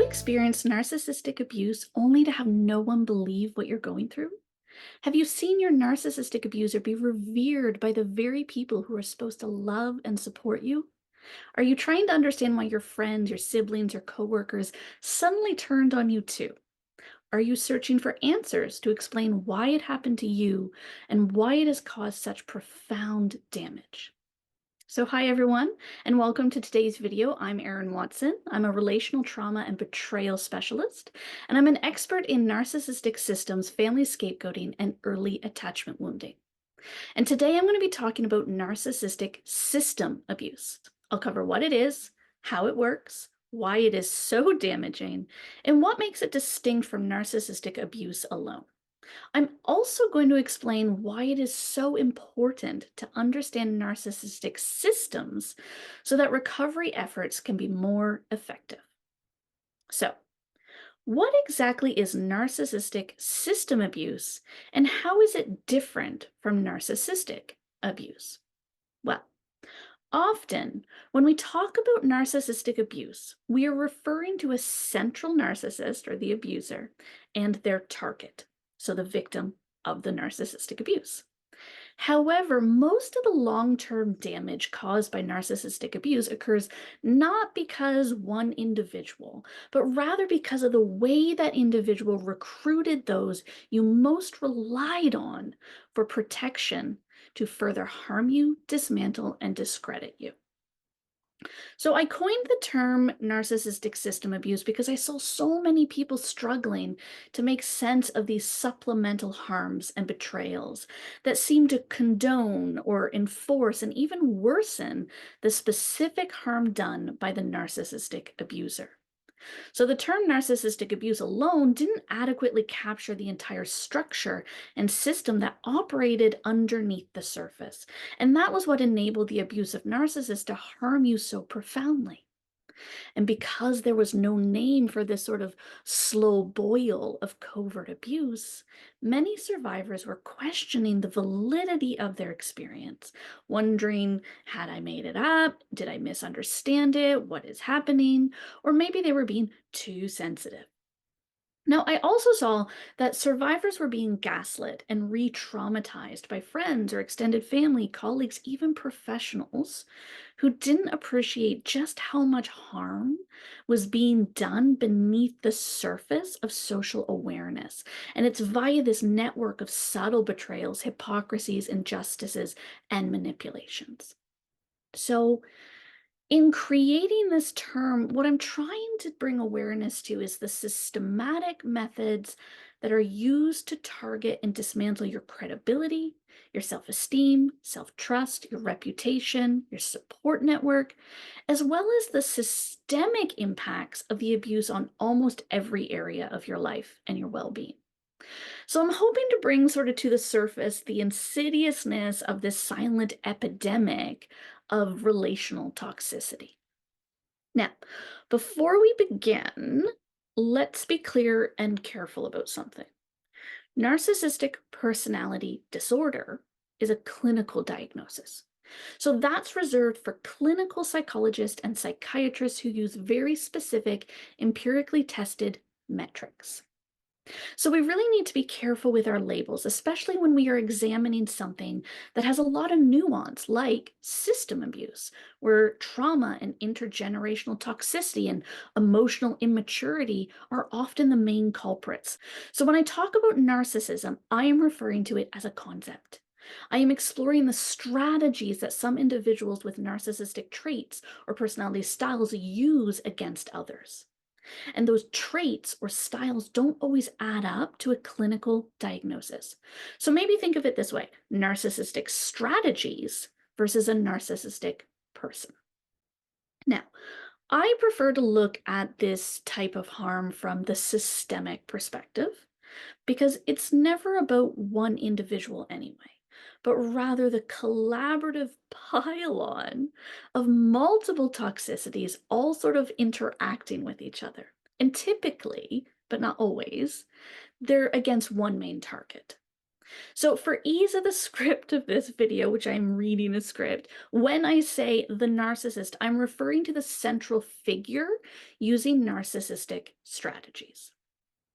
experience narcissistic abuse only to have no one believe what you're going through? Have you seen your narcissistic abuser be revered by the very people who are supposed to love and support you? Are you trying to understand why your friends, your siblings, your coworkers suddenly turned on you too? Are you searching for answers to explain why it happened to you and why it has caused such profound damage? So hi everyone, and welcome to today's video. I'm Erin Watson. I'm a relational trauma and betrayal specialist, and I'm an expert in narcissistic systems, family scapegoating, and early attachment wounding. And today I'm going to be talking about narcissistic system abuse. I'll cover what it is, how it works, why it is so damaging, and what makes it distinct from narcissistic abuse alone. I'm also going to explain why it is so important to understand narcissistic systems so that recovery efforts can be more effective. So, what exactly is narcissistic system abuse, and how is it different from narcissistic abuse? Well, often when we talk about narcissistic abuse, we are referring to a central narcissist or the abuser and their target, so the victim of the narcissistic abuse. However, most of the long-term damage caused by narcissistic abuse occurs not because one individual, but rather because of the way that individual recruited those you most relied on for protection to further harm you, dismantle, and discredit you. So I coined the term narcissistic system abuse because I saw so many people struggling to make sense of these supplemental harms and betrayals that seem to condone or enforce and even worsen the specific harm done by the narcissistic abuser. So the term narcissistic abuse alone didn't adequately capture the entire structure and system that operated underneath the surface. And that was what enabled the abusive narcissist to harm you so profoundly. And because there was no name for this sort of slow boil of covert abuse, many survivors were questioning the validity of their experience, wondering, had I made it up? Did I misunderstand it? What is happening? Or maybe they were being too sensitive. Now, I also saw that survivors were being gaslit and re-traumatized by friends or extended family, colleagues, even professionals who didn't appreciate just how much harm was being done beneath the surface of social awareness. And it's via this network of subtle betrayals, hypocrisies, injustices, and manipulations. So, in creating this term, what I'm trying to bring awareness to is the systematic methods that are used to target and dismantle your credibility, your self-esteem, self-trust, your reputation, your support network, as well as the systemic impacts of the abuse on almost every area of your life and your well-being. So I'm hoping to bring sort of to the surface the insidiousness of this silent epidemic of relational toxicity. Now, before we begin, let's be clear and careful about something. Narcissistic personality disorder is a clinical diagnosis. So that's reserved for clinical psychologists and psychiatrists who use very specific, empirically tested metrics. So we really need to be careful with our labels, especially when we are examining something that has a lot of nuance, like system abuse, where trauma and intergenerational toxicity and emotional immaturity are often the main culprits. So when I talk about narcissism, I am referring to it as a concept. I am exploring the strategies that some individuals with narcissistic traits or personality styles use against others. And those traits or styles don't always add up to a clinical diagnosis. So maybe think of it this way: narcissistic strategies versus a narcissistic person. Now, I prefer to look at this type of harm from the systemic perspective because it's never about one individual anyway, but rather the collaborative pile-on of multiple toxicities all sort of interacting with each other. And typically, but not always, they're against one main target. So for ease of the script of this video, which I'm reading a script, when I say the narcissist, I'm referring to the central figure using narcissistic strategies.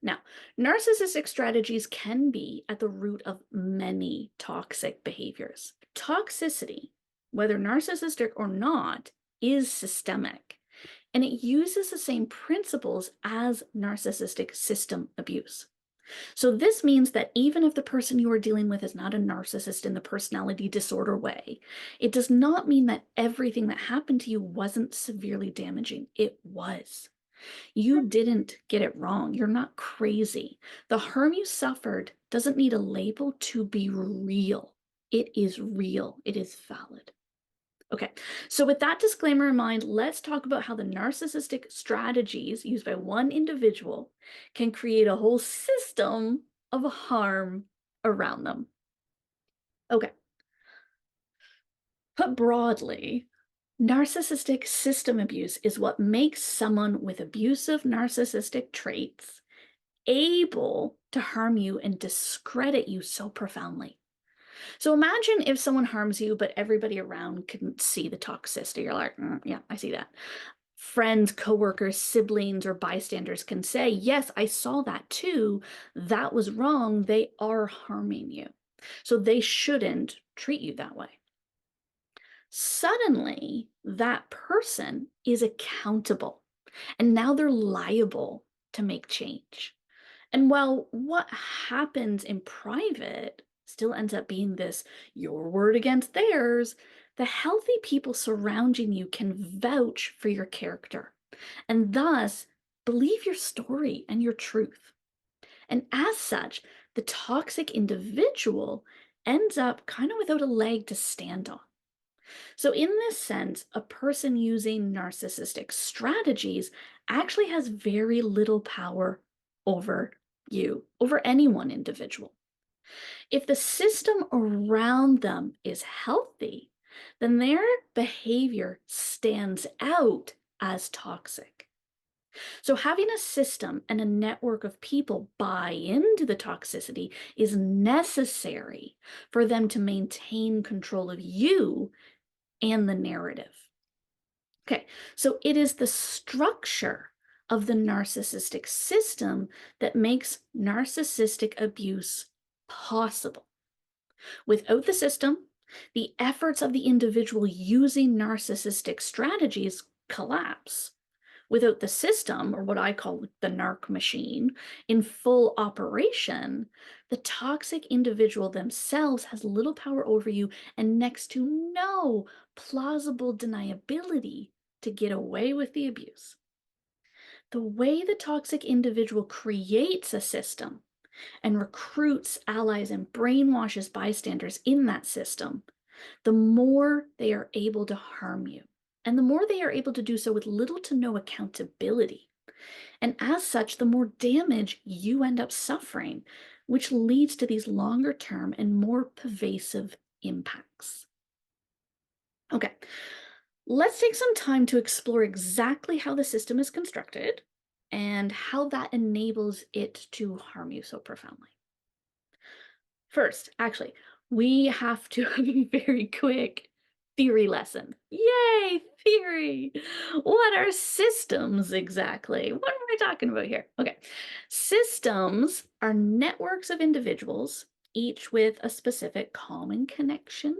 Now, narcissistic strategies can be at the root of many toxic behaviors. Toxicity, whether narcissistic or not, is systemic, and it uses the same principles as narcissistic system abuse. So this means that even if the person you are dealing with is not a narcissist in the personality disorder way, it does not mean that everything that happened to you wasn't severely damaging. It was. You didn't get it wrong. You're not crazy. The harm you suffered doesn't need a label to be real. It is real. It is valid. Okay, so with that disclaimer in mind, let's talk about how the narcissistic strategies used by one individual can create a whole system of harm around them. Okay. Put broadly, narcissistic system abuse is what makes someone with abusive narcissistic traits able to harm you and discredit you so profoundly. So imagine if someone harms you, but everybody around couldn't see the toxicity. You're like, yeah, I see that. Friends, coworkers, siblings, or bystanders can say, yes, I saw that too. That was wrong. They are harming you. So they shouldn't treat you that way. Suddenly, that person is accountable, and now they're liable to make change. And while what happens in private still ends up being this your word against theirs, the healthy people surrounding you can vouch for your character and thus believe your story and your truth. And as such, the toxic individual ends up kind of without a leg to stand on. So, in this sense, a person using narcissistic strategies actually has very little power over you, over any one individual. If the system around them is healthy, then their behavior stands out as toxic. So, having a system and a network of people buy into the toxicity is necessary for them to maintain control of you and the narrative. Okay, so it is the structure of the narcissistic system that makes narcissistic abuse possible. Without the system, the efforts of the individual using narcissistic strategies collapse. Without the system, or what I call the narc machine, in full operation, the toxic individual themselves has little power over you and next to no plausible deniability to get away with the abuse. The way the toxic individual creates a system and recruits allies and brainwashes bystanders in that system, the more they are able to harm you. And the more they are able to do so with little to no accountability. And as such, the more damage you end up suffering, which leads to these longer term and more pervasive impacts. Okay, let's take some time to explore exactly how the system is constructed and how that enables it to harm you so profoundly. First, actually, we have to have a very quick theory lesson. Yay, theory! What are systems exactly? What am I talking about here? Okay, systems are networks of individuals, each with a specific common connection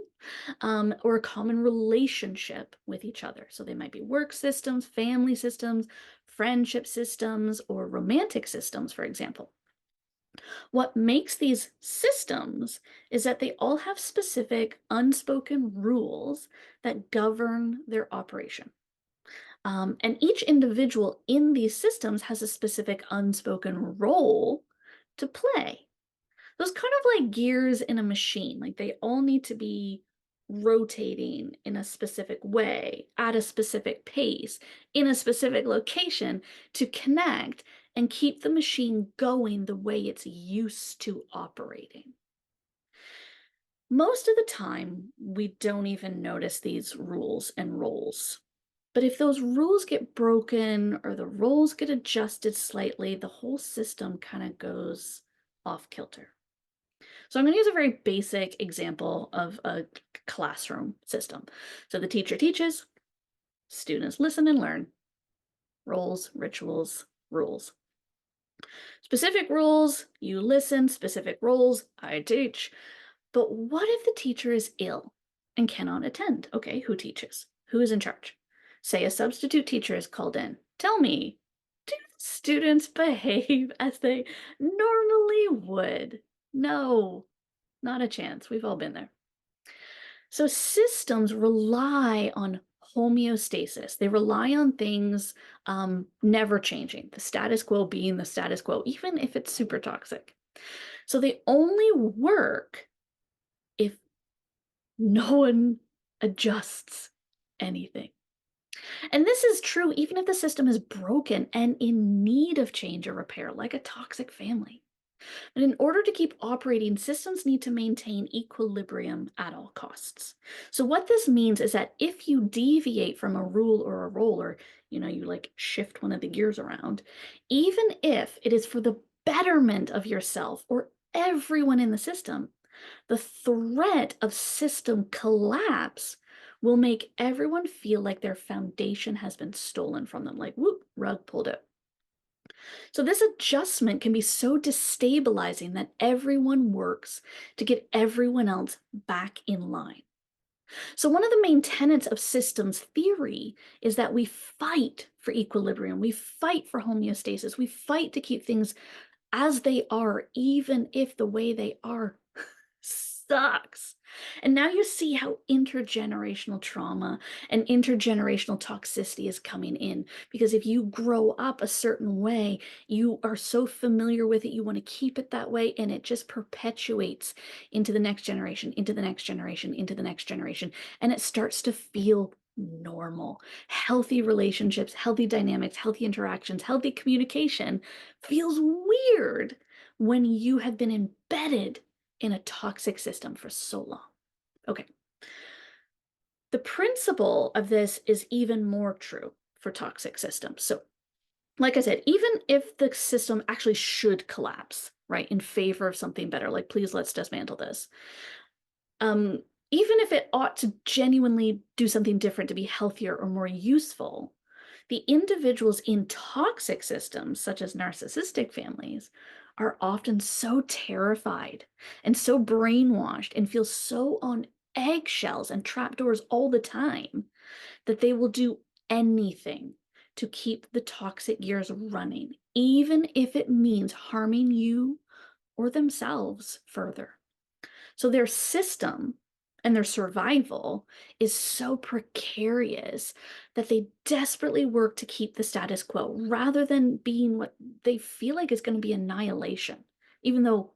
or a common relationship with each other. So they might be work systems, family systems, friendship systems, or romantic systems, for example. What makes these systems is that they all have specific unspoken rules that govern their operation. And each individual in these systems has a specific unspoken role to play. Those kind of like gears in a machine, like they all need to be rotating in a specific way, at a specific pace, in a specific location to connect and keep the machine going the way it's used to operating. Most of the time, we don't even notice these rules and roles. But if those rules get broken or the roles get adjusted slightly, the whole system kind of goes off kilter. So I'm going to use a very basic example of a classroom system. So the teacher teaches, students listen and learn. Roles, rituals, rules. Specific rules, you listen. Specific roles, I teach. But what if the teacher is ill and cannot attend? Okay, who teaches? Who is in charge? Say a substitute teacher is called in. Tell me, do students behave as they normally would? No, not a chance. We've all been there. So systems rely on homeostasis. They rely on things never changing, the status quo being the status quo, even if it's super toxic. So they only work if no one adjusts anything. And this is true even if the system is broken and in need of change or repair, like a toxic family. And in order to keep operating, systems need to maintain equilibrium at all costs. So what this means is that if you deviate from a rule or a role, or you like shift one of the gears around, even if it is for the betterment of yourself or everyone in the system, the threat of system collapse will make everyone feel like their foundation has been stolen from them, like whoop, rug pulled out. So this adjustment can be so destabilizing that everyone works to get everyone else back in line. So one of the main tenets of systems theory is that we fight for equilibrium, we fight for homeostasis, we fight to keep things as they are, even if the way they are sucks. And now you see how intergenerational trauma and intergenerational toxicity is coming in. Because if you grow up a certain way, you are so familiar with it, you want to keep it that way, and it just perpetuates into the next generation, into the next generation, into the next generation. And it starts to feel normal. Healthy relationships, healthy dynamics, healthy interactions, healthy communication feels weird when you have been embedded in a toxic system for so long. Okay. The principle of this is even more true for toxic systems. So, like I said, even if the system actually should collapse, right, in favor of something better, like please let's dismantle this, even if it ought to genuinely do something different to be healthier or more useful, the individuals in toxic systems, such as narcissistic families, are often so terrified and so brainwashed and feel so on eggshells and trapdoors all the time that they will do anything to keep the toxic gears running, even if it means harming you or themselves further. So their system and their survival is so precarious that they desperately work to keep the status quo rather than being what they feel like is going to be annihilation. Even though,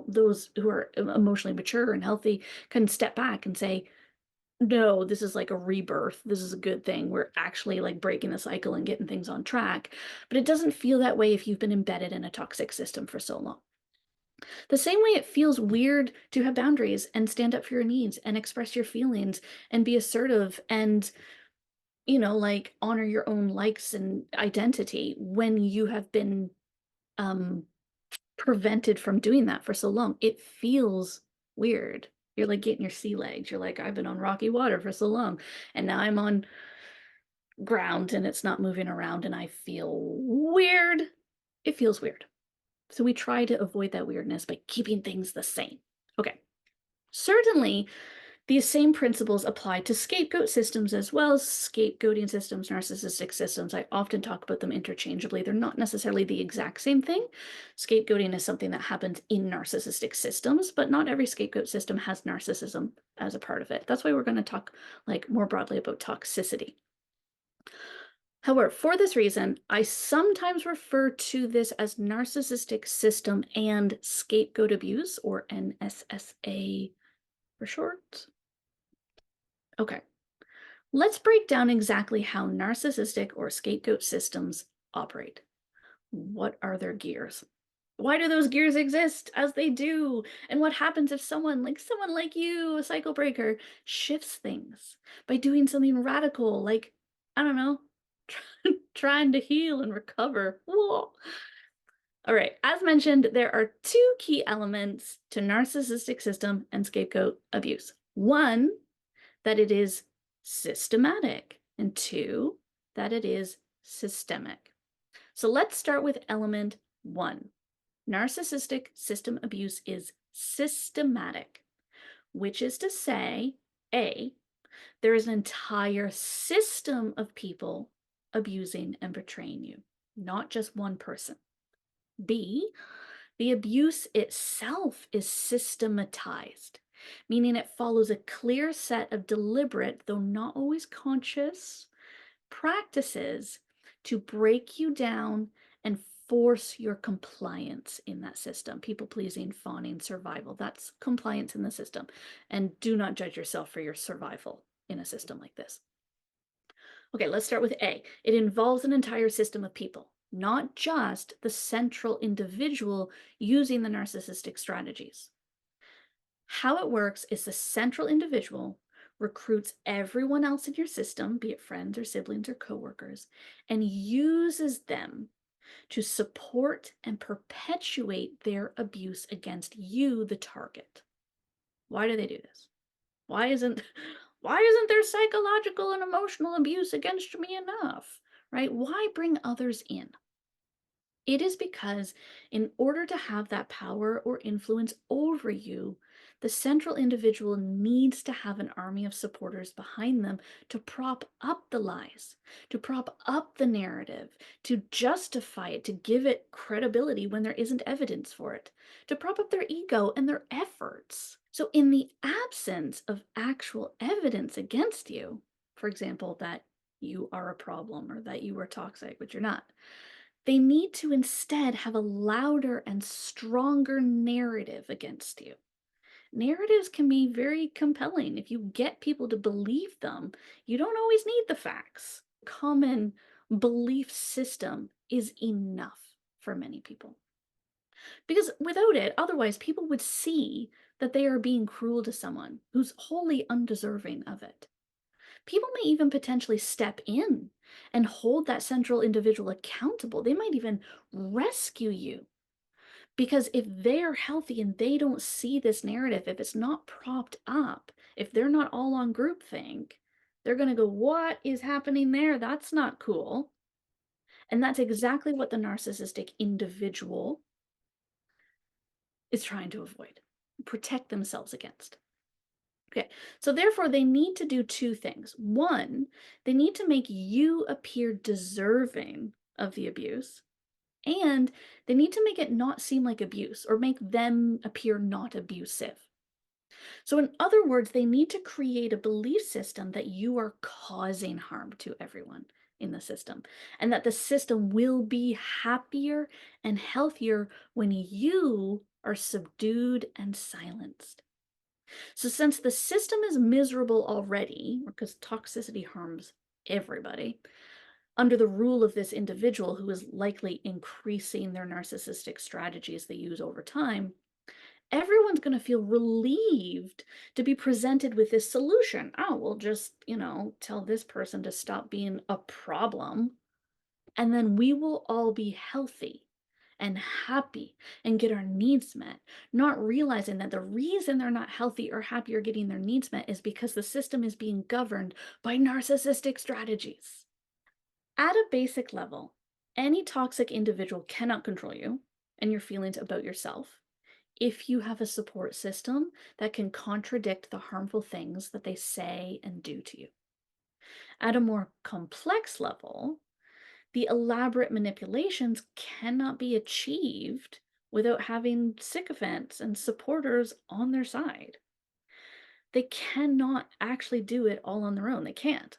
those who are emotionally mature and healthy can step back and say, no, this is like a rebirth. This is a good thing. We're actually like breaking the cycle and getting things on track. But it doesn't feel that way if you've been embedded in a toxic system for so long. The same way it feels weird to have boundaries and stand up for your needs and express your feelings and be assertive and, like honor your own likes and identity when you have been prevented from doing that for so long. It feels weird. You're like getting your sea legs. You're like, I've been on rocky water for so long, and now I'm on ground and it's not moving around and I feel weird. It feels weird. So we try to avoid that weirdness by keeping things the same. Okay. Certainly, these same principles apply to scapegoat systems as well as scapegoating systems, narcissistic systems. I often talk about them interchangeably. They're not necessarily the exact same thing. Scapegoating is something that happens in narcissistic systems, but not every scapegoat system has narcissism as a part of it. That's why we're going to talk more broadly about toxicity. However, for this reason, I sometimes refer to this as narcissistic system and scapegoat abuse, or NSSA for short. Okay, let's break down exactly how narcissistic or scapegoat systems operate. What are their gears? Why do those gears exist as they do? And what happens if someone like you, a cycle breaker, shifts things by doing something radical, like, I don't know, trying to heal and recover? Whoa. All right, as mentioned, there are two key elements to narcissistic system and scapegoat abuse. One, that it is systematic, and two, that it is systemic. So let's start with element one. Narcissistic system abuse is systematic, which is to say, A, there is an entire system of people abusing and betraying you, not just one person. B, the abuse itself is systematized, meaning it follows a clear set of deliberate, though not always conscious, practices to break you down and force your compliance in that system. People pleasing, fawning, survival. That's compliance in the system. And do not judge yourself for your survival in a system like this. Okay, let's start with A. It involves an entire system of people, not just the central individual using the narcissistic strategies. How it works is the central individual recruits everyone else in your system, be it friends or siblings or coworkers, and uses them to support and perpetuate their abuse against you, the target. Why do they do this? Why isn't there psychological and emotional abuse against me enough? Right? Why bring others in? It is because in order to have that power or influence over you, the central individual needs to have an army of supporters behind them to prop up the lies, to prop up the narrative, to justify it, to give it credibility when there isn't evidence for it, to prop up their ego and their efforts. So in the absence of actual evidence against you, for example, that you are a problem or that you are toxic, which you're not, they need to instead have a louder and stronger narrative against you. Narratives can be very compelling. If you get people to believe them, you don't always need the facts. Common belief system is enough for many people. Because without it, otherwise, people would see that they are being cruel to someone who's wholly undeserving of it. People may even potentially step in and hold that central individual accountable. They might even rescue you. Because if they're healthy and they don't see this narrative, if it's not propped up, if they're not all on groupthink, they're going to go, "What is happening there? That's not cool." And that's exactly what the narcissistic individual is trying to avoid, protect themselves against. Okay, so therefore they need to do two things. One, they need to make you appear deserving of the abuse, and they need to make it not seem like abuse or make them appear not abusive. So in other words, they need to create a belief system that you are causing harm to everyone in the system, and that the system will be happier and healthier when you are subdued and silenced. So since the system is miserable already, because toxicity harms everybody, under the rule of this individual who is likely increasing their narcissistic strategies they use over time, everyone's going to feel relieved to be presented with this solution. Oh, we'll just, tell this person to stop being a problem, and then we will all be healthy and happy and get our needs met, not realizing that the reason they're not healthy or happy or getting their needs met is because the system is being governed by narcissistic strategies. At a basic level, any toxic individual cannot control you and your feelings about yourself if you have a support system that can contradict the harmful things that they say and do to you. At a more complex level, the elaborate manipulations cannot be achieved without having sycophants and supporters on their side. They cannot actually do it all on their own. They can't.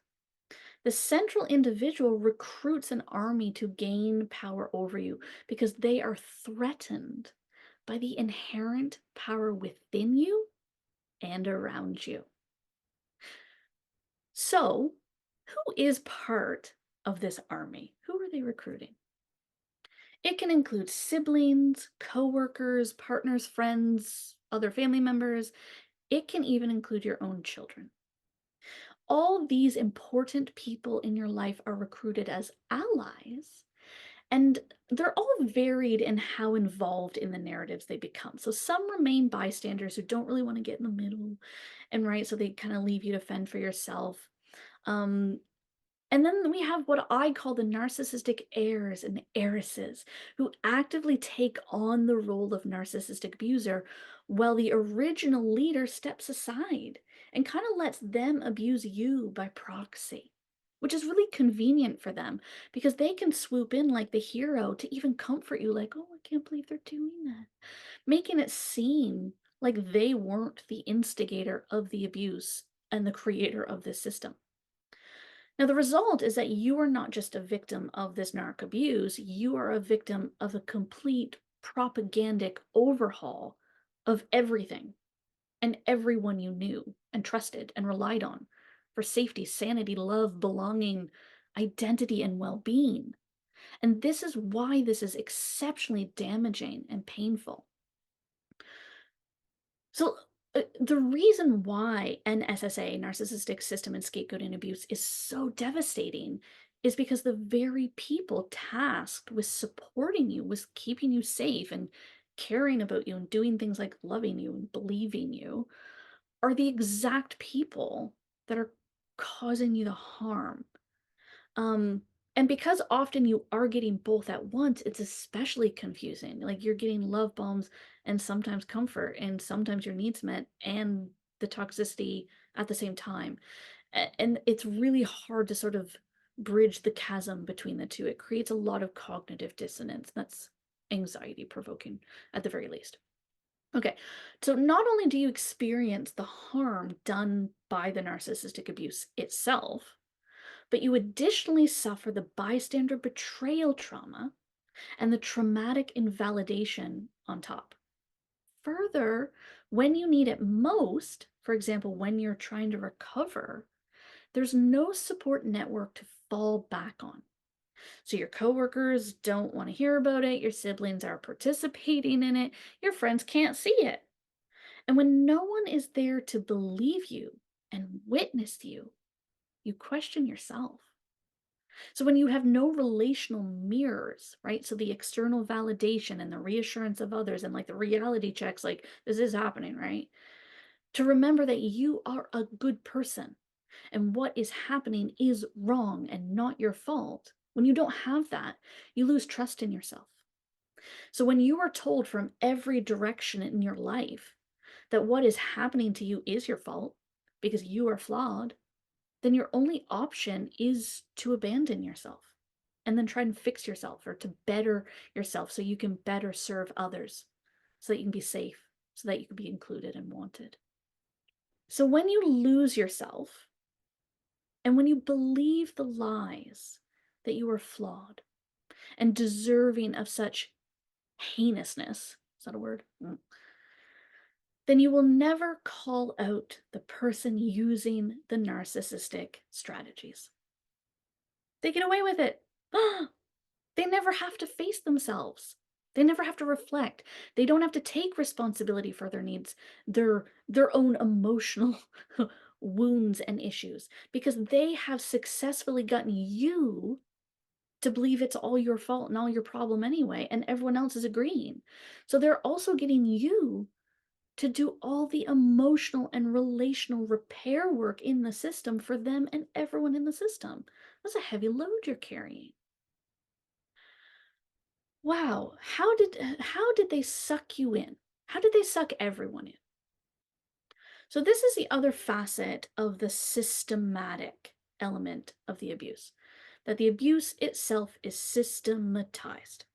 The central individual recruits an army to gain power over you because they are threatened by the inherent power within you and around you. So, who is part of this army? Who are they recruiting? It can include siblings, coworkers, partners, friends, other family members. It can even include your own children. All these important people in your life are recruited as allies, And they're all varied in how involved in the narratives they become. So some remain bystanders who don't really want to get in the middle, and right, so they kind of leave you to fend for yourself. Um, and then we have what I call the narcissistic heirs and heiresses who actively take on the role of narcissistic abuser while the original leader steps aside and kind of lets them abuse you by proxy, which is really convenient for them because they can swoop in like the hero to even comfort you, like, oh, I can't believe they're doing that, making it seem like they weren't the instigator of the abuse and the creator of this system. Now, the result is that you are not just a victim of this narc abuse, you are a victim of a complete propagandic overhaul of everything and everyone you knew and trusted and relied on for safety, sanity, love, belonging, identity, and well being. And this is why this is exceptionally damaging and painful. So, the reason why NSSA, narcissistic system and scapegoating abuse, is so devastating is because the very people tasked with supporting you, with keeping you safe and caring about you and doing things like loving you and believing you, are the exact people that are causing you the harm. Um, and because often you are getting both at once, it's especially confusing. Like you're getting love bombs and sometimes comfort, and sometimes your needs met and the toxicity at the same time. And it's really hard to sort of bridge the chasm between the two. It creates a lot of cognitive dissonance. That's anxiety provoking at the very least. Okay, so not only do you experience the harm done by the narcissistic abuse itself, but you additionally suffer the bystander betrayal trauma and the traumatic invalidation on top. Further, when you need it most, for example, when you're trying to recover, there's no support network to fall back on. So your coworkers don't want to hear about it, your siblings are participating in it, your friends can't see it. And when no one is there to believe you and witness you, you question yourself. So when you have no relational mirrors, right? So the external validation and the reassurance of others and like the reality checks, like this is happening, right? To remember that you are a good person and what is happening is wrong and not your fault. When you don't have that, you lose trust in yourself. So when you are told from every direction in your life that what is happening to you is your fault because you are flawed, then your only option is to abandon yourself and then try and fix yourself or to better yourself so you can better serve others, so that you can be safe, so that you can be included and wanted. So when you lose yourself and when you believe the lies that you are flawed and deserving of such heinousness, is that a word? Then you will never call out the person using the narcissistic strategies. They get away with it. They never have to face themselves. They never have to reflect. They don't have to take responsibility for their needs, their own emotional wounds and issues, because they have successfully gotten you to believe it's all your fault and all your problem anyway, and everyone else is agreeing. So they're also getting you to do all the emotional and relational repair work in the system for them and everyone in the system. That's a heavy load you're carrying. Wow, how did they suck you in? How did they suck everyone in? So this is the other facet of the systematic element of the abuse, that the abuse itself is systematized.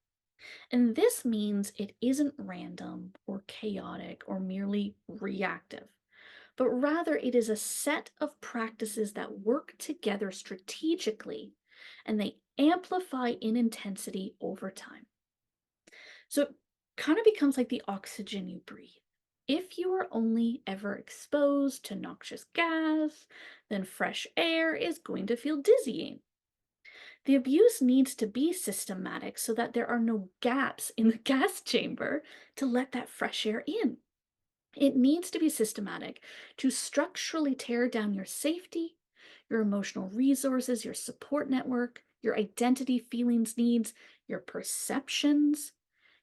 And this means it isn't random or chaotic or merely reactive, but rather it is a set of practices that work together strategically and they amplify in intensity over time. So it kind of becomes like the oxygen you breathe. If you are only ever exposed to noxious gas, then fresh air is going to feel dizzying. The abuse needs to be systematic so that there are no gaps in the gas chamber to let that fresh air in. It needs to be systematic to structurally tear down your safety, your emotional resources, your support network, your identity, feelings, needs, your perceptions,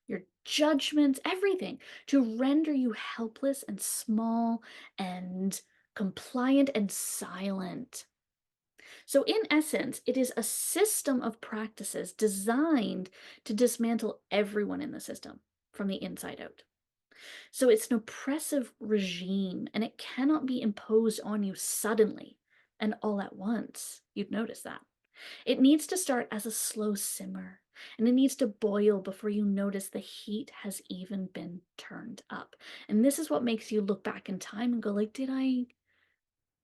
your judgments, everything, to render you helpless and small and compliant and silent. So, in essence, it is a system of practices designed to dismantle everyone in the system from the inside out. So, it's an oppressive regime and it cannot be imposed on you suddenly and all at once. You'd notice that. It needs to start as a slow simmer, and it needs to boil before you notice the heat has even been turned up. And this is what makes you look back in time and go like, did I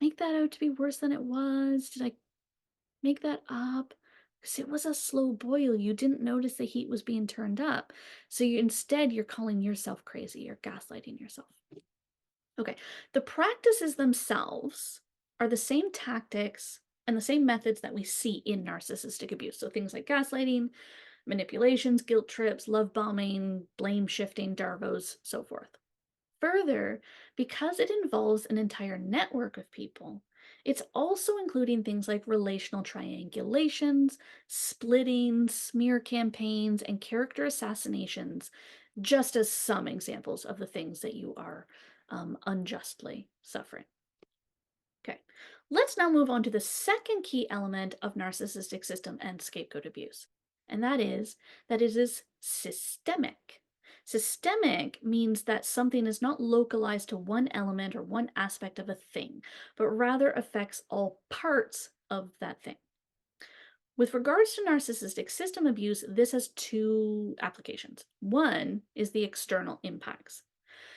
make that out to be worse than it was? Did I make that up? Because it was a slow boil. You didn't notice the heat was being turned up. So instead, you're calling yourself crazy. You're gaslighting yourself. Okay, the practices themselves are the same tactics and the same methods that we see in narcissistic abuse. So things like gaslighting, manipulations, guilt trips, love bombing, blame shifting, darvos, so forth. Further, because it involves an entire network of people, it's also including things like relational triangulations, splitting, smear campaigns, and character assassinations, just as some examples of the things that you are unjustly suffering. Okay, let's now move on to the second key element of narcissistic system and scapegoat abuse, and that is that it is systemic. Systemic means that something is not localized to one element or one aspect of a thing, but rather affects all parts of that thing. With regards to narcissistic system abuse, this has two applications. One is the external impacts.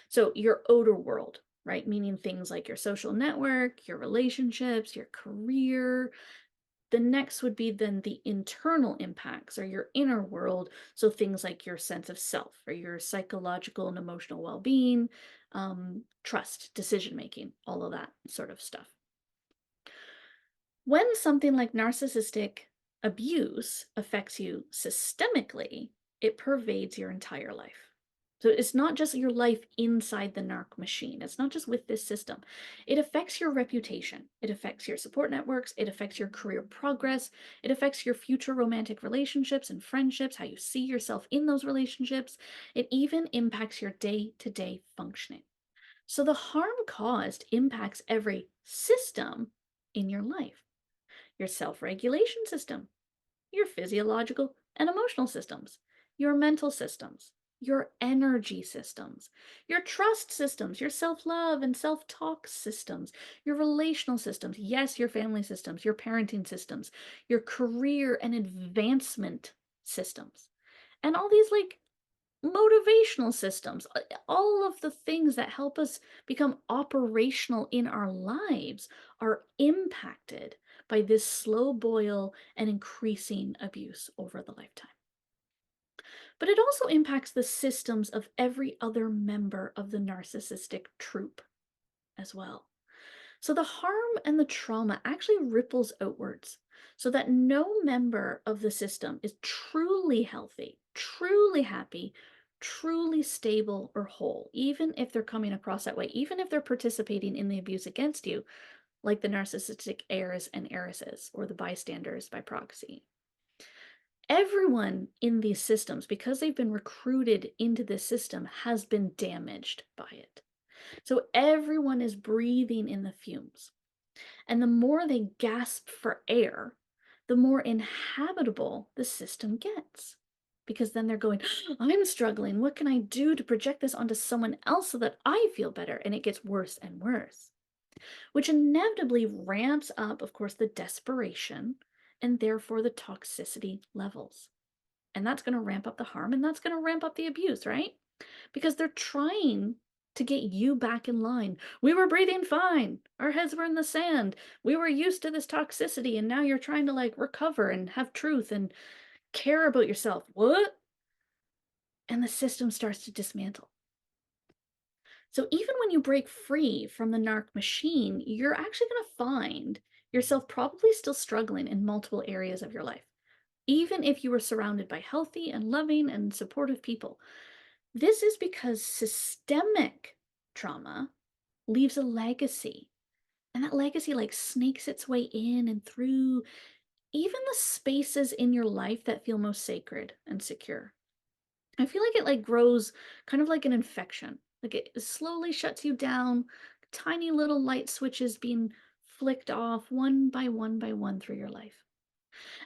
So your outer world, right? Meaning things like your social network, your relationships, your career. The next would be then the internal impacts or your inner world. So things like your sense of self or your psychological and emotional well-being, trust, decision-making, all of that sort of stuff. When something like narcissistic abuse affects you systemically, it pervades your entire life. So it's not just your life inside the narc machine. It's not just with this system. It affects your reputation. It affects your support networks. It affects your career progress. It affects your future romantic relationships and friendships, how you see yourself in those relationships. It even impacts your day-to-day functioning. So the harm caused impacts every system in your life. Your self-regulation system, your physiological and emotional systems, your mental systems, your energy systems, your trust systems, your self-love and self-talk systems, your relational systems, yes, your family systems, your parenting systems, your career and advancement systems, and all these like motivational systems, all of the things that help us become operational in our lives are impacted by this slow boil and increasing abuse over the lifetime. But it also impacts the systems of every other member of the narcissistic troupe as well. So the harm and the trauma actually ripples outwards so that no member of the system is truly healthy, truly happy, truly stable or whole, even if they're coming across that way, even if they're participating in the abuse against you, like the narcissistic heirs and heiresses or the bystanders by proxy. Everyone in these systems, because they've been recruited into this system, has been damaged by it. So everyone is breathing in the fumes. And the more they gasp for air, the more inhabitable the system gets. Because then they're going, I'm struggling. What can I do to project this onto someone else so that I feel better? And it gets worse and worse, which inevitably ramps up, of course, the desperation and therefore the toxicity levels. And that's going to ramp up the harm and that's going to ramp up the abuse, right? Because they're trying to get you back in line. We were breathing fine. Our heads were in the sand. We were used to this toxicity, and now you're trying to like recover and have truth and care about yourself. What? And the system starts to dismantle. So even when you break free from the narc machine, you're actually going to find yourself probably still struggling in multiple areas of your life, even if you were surrounded by healthy and loving and supportive people. This is because systemic trauma leaves a legacy, and that legacy like snakes its way in and through even the spaces in your life that feel most sacred and secure. I feel like it like grows kind of like an infection. Like it slowly shuts you down, tiny little light switches being flicked off one by one through your life.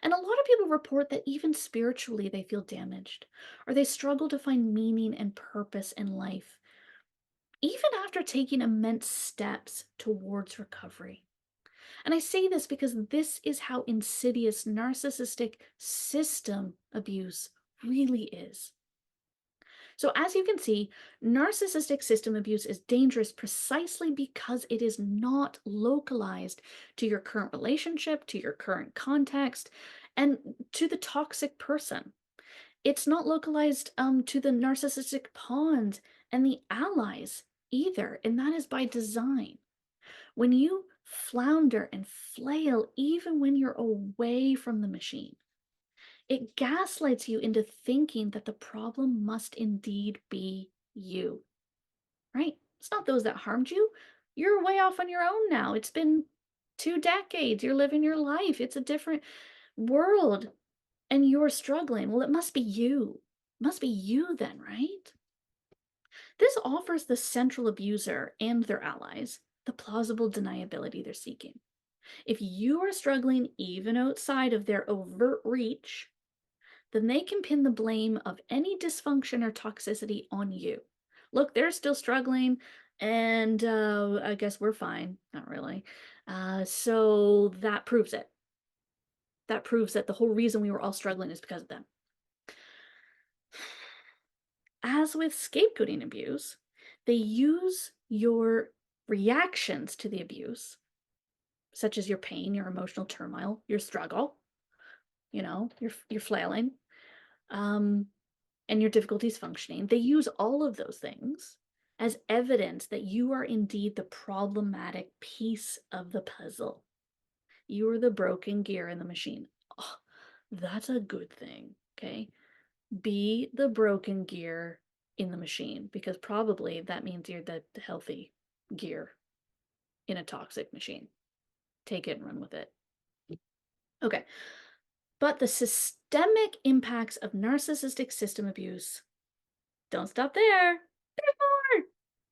And a lot of people report that even spiritually they feel damaged, or they struggle to find meaning and purpose in life, even after taking immense steps towards recovery. And I say this because this is how insidious narcissistic system abuse really is. So, as you can see, narcissistic system abuse is dangerous precisely because it is not localized to your current relationship, to your current context, and to the toxic person. It's not localized to the narcissistic pawns and the allies either, and that is by design. When you flounder and flail, even when you're away from the machine, it gaslights you into thinking that the problem must indeed be you, right? It's not those that harmed you. You're way off on your own now. It's been 2 decades. You're living your life. It's a different world, and you're struggling. Well, it must be you. It must be you then, right? This offers the central abuser and their allies the plausible deniability they're seeking. If you are struggling even outside of their overt reach, then they can pin the blame of any dysfunction or toxicity on you. Look, they're still struggling, and I guess we're fine. Not really. So that proves it. That proves that the whole reason we were all struggling is because of them. As with scapegoating abuse, they use your reactions to the abuse, such as your pain, your emotional turmoil, your struggle, your flailing, um, and your difficulties functioning. They use all of those things as evidence that you are indeed the problematic piece of the puzzle. You are the broken gear in the machine. Oh, that's a good thing, okay? Be the broken gear in the machine, because probably that means you're the healthy gear in a toxic machine. Take it and run with it. Okay. But the systemic impacts of narcissistic system abuse don't stop there. There's more.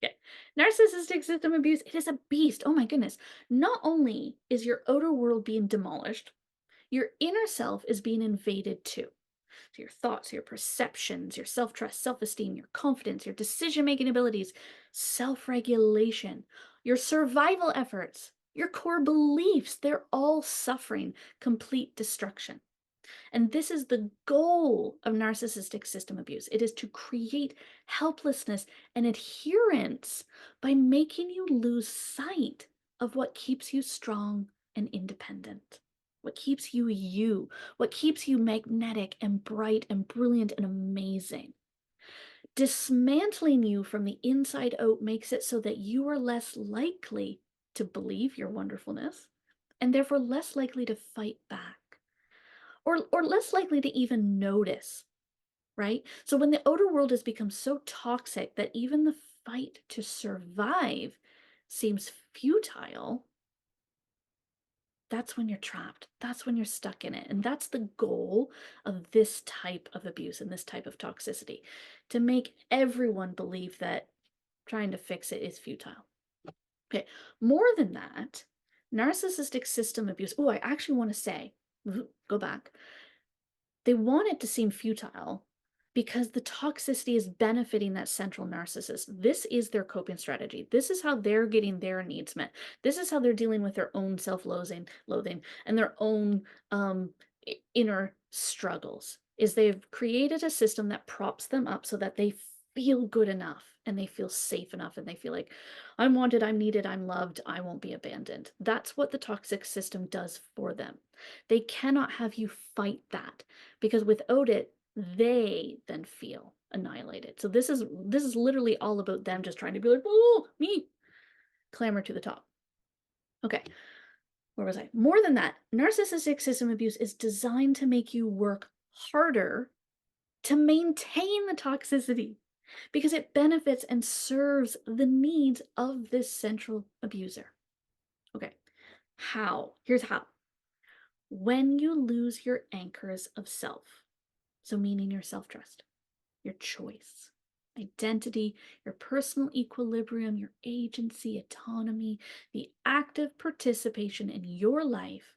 Okay. Narcissistic system abuse, it is a beast. Oh my goodness. Not only is your outer world being demolished, your inner self is being invaded too. So your thoughts, your perceptions, your self-trust, self-esteem, your confidence, your decision-making abilities, self-regulation, your survival efforts, your core beliefs, they're all suffering complete destruction. And this is the goal of narcissistic system abuse. It is to create helplessness and adherence by making you lose sight of what keeps you strong and independent, what keeps you you, what keeps you magnetic and bright and brilliant and amazing. Dismantling you from the inside out makes it so that you are less likely to believe your wonderfulness and therefore less likely to fight back. Or less likely to even notice, right? So when the outer world has become so toxic that even the fight to survive seems futile, that's when you're trapped. That's when you're stuck in it. And that's the goal of this type of abuse and this type of toxicity, to make everyone believe that trying to fix it is futile. Okay, more than that, narcissistic system abuse. Oh, I actually want to say, go back. They want it to seem futile because the toxicity is benefiting that central narcissist. This is their coping strategy. This is how they're getting their needs met. This is how they're dealing with their own self-loathing, and their own inner struggles. Is they've created a system that props them up so that they feel good enough and they feel safe enough and they feel like I'm wanted, I'm needed, I'm loved, I won't be abandoned. That's what the toxic system does for them. They cannot have you fight that, because without it, they then feel annihilated. So this is literally all about them just trying to be like, oh, me, clamber to the top. Okay, where was I? More than that, narcissistic system abuse is designed to make you work harder to maintain the toxicity, because it benefits and serves the needs of this central abuser. Okay, how? Here's how. when you lose your anchors of self. So, meaning your self trust, your choice, identity, your personal equilibrium, your agency, autonomy, the active participation in your life.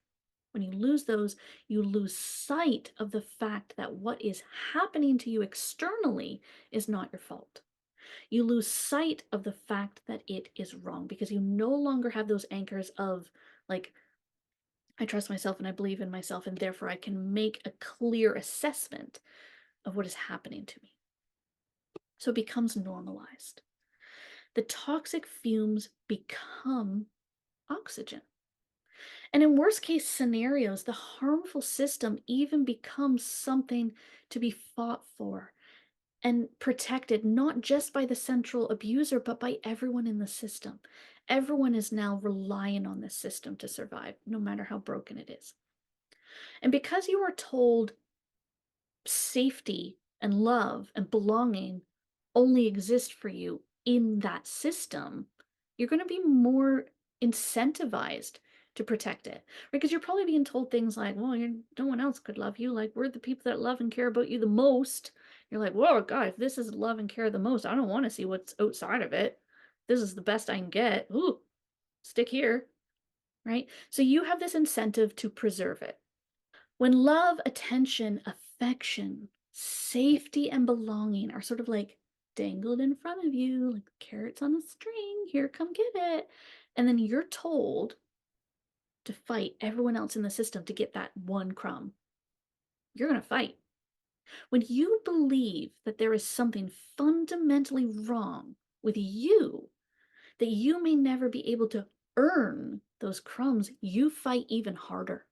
When you lose those, you lose sight of the fact that what is happening to you externally is not your fault. You lose sight of the fact that it is wrong because you no longer have those anchors of, like, I trust myself and I believe in myself, and therefore I can make a clear assessment of what is happening to me. So it becomes normalized. The toxic fumes become oxygen. And in worst case scenarios, the harmful system even becomes something to be fought for and protected, not just by the central abuser, but by everyone in the system. Everyone is now relying on this system to survive, no matter how broken it is. And because you are told safety and love and belonging only exist for you in that system, you're going to be more incentivized to protect it. Because you're probably being told things like, well, no one else could love you. Like, we're the people that love and care about you the most. You're like, whoa, God, if this is love and care the most, I don't want to see what's outside of it. This is the best I can get. Ooh, stick here. Right? So you have this incentive to preserve it. When love, attention, affection, safety, and belonging are sort of like dangled in front of you, like carrots on a string, here, come get it. And then you're told to fight everyone else in the system to get that one crumb. You're going to fight. When you believe that there is something fundamentally wrong with you, that you may never be able to earn those crumbs, you fight even harder.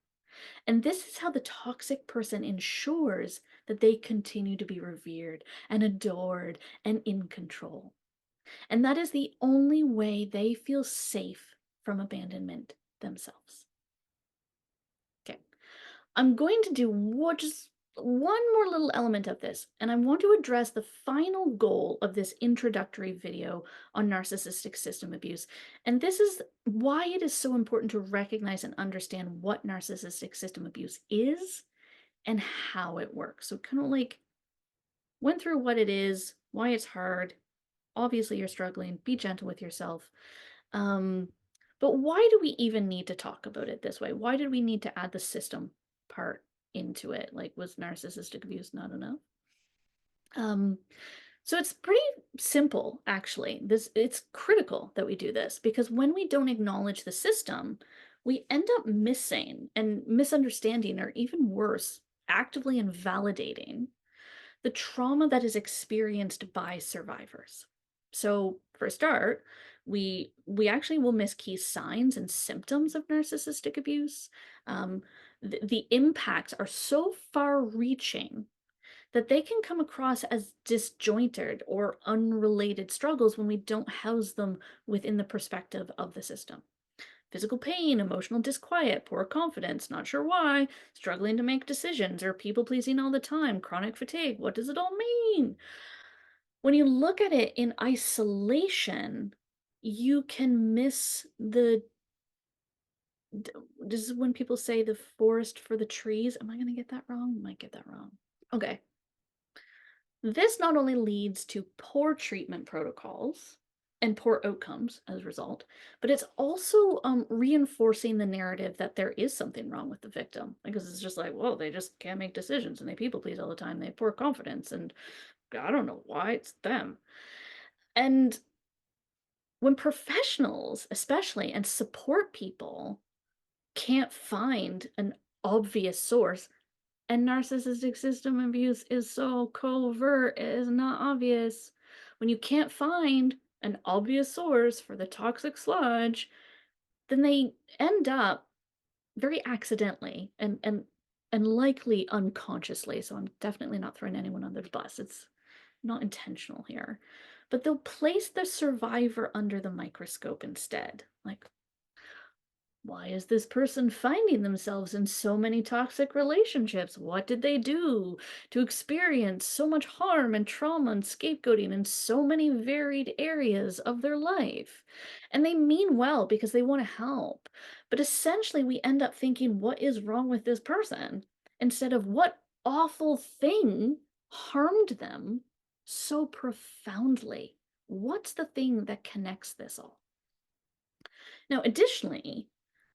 And this is how the toxic person ensures that they continue to be revered and adored and in control. And that is the only way they feel safe from abandonment themselves. Okay, I'm going to do just one more little element of this, and I want to address the final goal of this introductory video on narcissistic system abuse. And this is why it is so important to recognize and understand what narcissistic system abuse is and how it works. So kind of like went through what it is, why it's hard. Obviously you're struggling, be gentle with yourself. But why do we even need to talk about it this way? Why did we need to add the system part into it? Like, was narcissistic abuse not enough? So it's pretty simple, actually. It's critical that we do this because when we don't acknowledge the system, we end up missing and misunderstanding, or even worse, actively invalidating the trauma that is experienced by survivors. So for a start, we actually will miss key signs and symptoms of narcissistic abuse. The impacts are so far-reaching that they can come across as disjointed or unrelated struggles when we don't house them within the perspective of the system. Physical pain, emotional disquiet, poor confidence, not sure why, struggling to make decisions, or people pleasing all the time, chronic fatigue. What does it all mean? When you look at it in isolation, you can miss this is when people say the forest for the trees. Am I going to get that wrong? I might get that wrong. Okay. This not only leads to poor treatment protocols and poor outcomes as a result, but it's also reinforcing the narrative that there is something wrong with the victim. Because it's just like, well, they just can't make decisions and they people please all the time. They have poor confidence and I don't know why, it's them. And when professionals, especially, and support people can't find an obvious source, and narcissistic system abuse is so covert, it is not obvious. When you can't find an obvious source for the toxic sludge, then they end up very accidentally and likely unconsciously. So I'm definitely not throwing anyone under the bus. It's not intentional here. But they'll place the survivor under the microscope instead. Like, Why is this person finding themselves in so many toxic relationships? What did they do to experience so much harm and trauma and scapegoating in so many varied areas of their life? And they mean well because they want to help. But essentially, we end up thinking, what is wrong with this person? Instead of what awful thing harmed them so profoundly? What's the thing that connects this all? Now, additionally,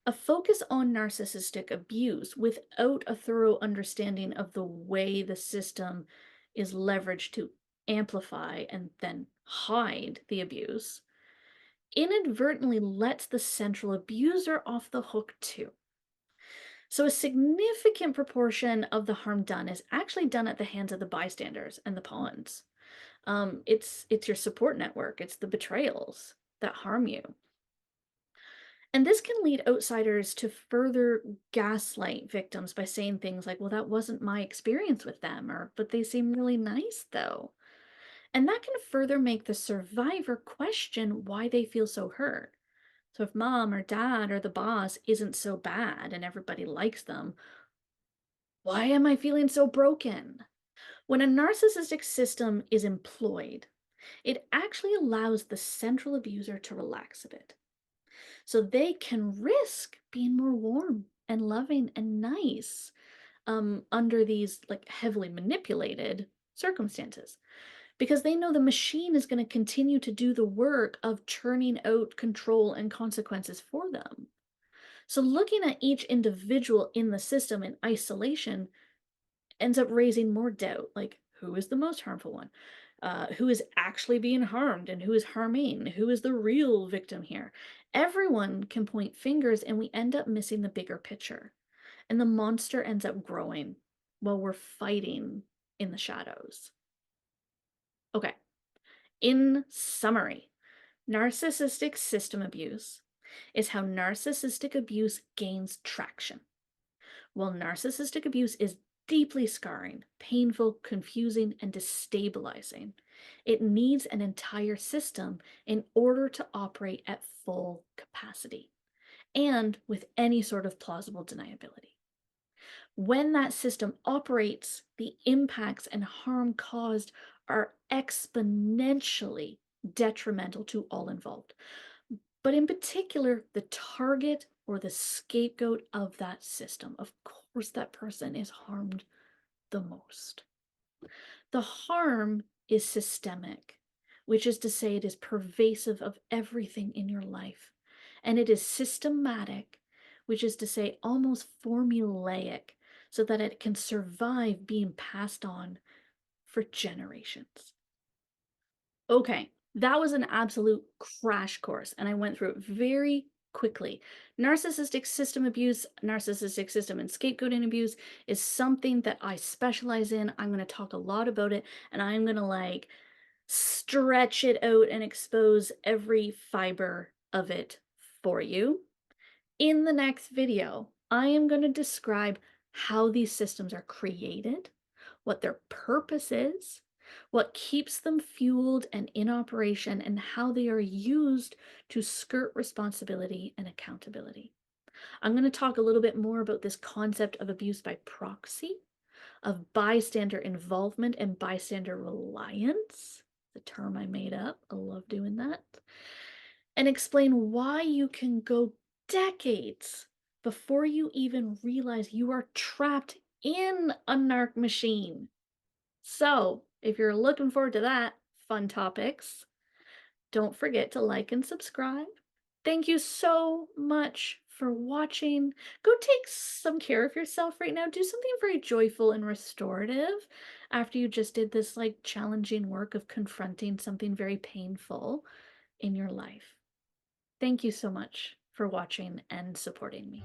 a focus on narcissistic abuse without a thorough understanding of the way the system is leveraged to amplify and then hide the abuse inadvertently lets the central abuser off the hook too. So, a significant proportion of the harm done is actually done at the hands of the bystanders and the pawns. It's your support network, it's the betrayals that harm you. And this can lead outsiders to further gaslight victims by saying things like, well, that wasn't my experience with them, or, but they seem really nice though. And that can further make the survivor question why they feel so hurt. So if mom or dad or the boss isn't so bad and everybody likes them, why am I feeling so broken? When a narcissistic system is employed, it actually allows the central abuser to relax a bit. So they can risk being more warm and loving and nice under these like heavily manipulated circumstances because they know the machine is going to continue to do the work of churning out control and consequences for them. So looking at each individual in the system in isolation ends up raising more doubt, like who is the most harmful one? Who is actually being harmed and who is harming? Who is the real victim here? Everyone can point fingers and we end up missing the bigger picture. And the monster ends up growing while we're fighting in the shadows. Okay, in summary, narcissistic system abuse is how narcissistic abuse gains traction. While narcissistic abuse is deeply scarring, painful, confusing, and destabilizing, it needs an entire system in order to operate at full capacity and with any sort of plausible deniability. When that system operates, the impacts and harm caused are exponentially detrimental to all involved, but in particular, the target or the scapegoat of that system. Of course, that person is harmed the most. The harm is systemic, which is to say, it is pervasive of everything in your life. And it is systematic, which is to say, almost formulaic, so that it can survive being passed on for generations. Okay, that was an absolute crash course, and I went through it very quickly. Narcissistic system abuse, narcissistic system and scapegoating abuse is something that I specialize in. I'm going to talk a lot about it, and I'm going to like stretch it out and expose every fiber of it for you. In the next video, I am going to describe how these systems are created, what their purpose is, what keeps them fueled and in operation, and how they are used to skirt responsibility and accountability. I'm going to talk a little bit more about this concept of abuse by proxy, of bystander involvement and bystander reliance, the term I made up. I love doing that. And explain why you can go decades before you even realize you are trapped in a narc machine. So, if you're looking forward to that, fun topics, don't forget to like and subscribe. Thank you so much for watching. Go take some care of yourself right now. Do something very joyful and restorative after you just did this like challenging work of confronting something very painful in your life. Thank you so much for watching and supporting me.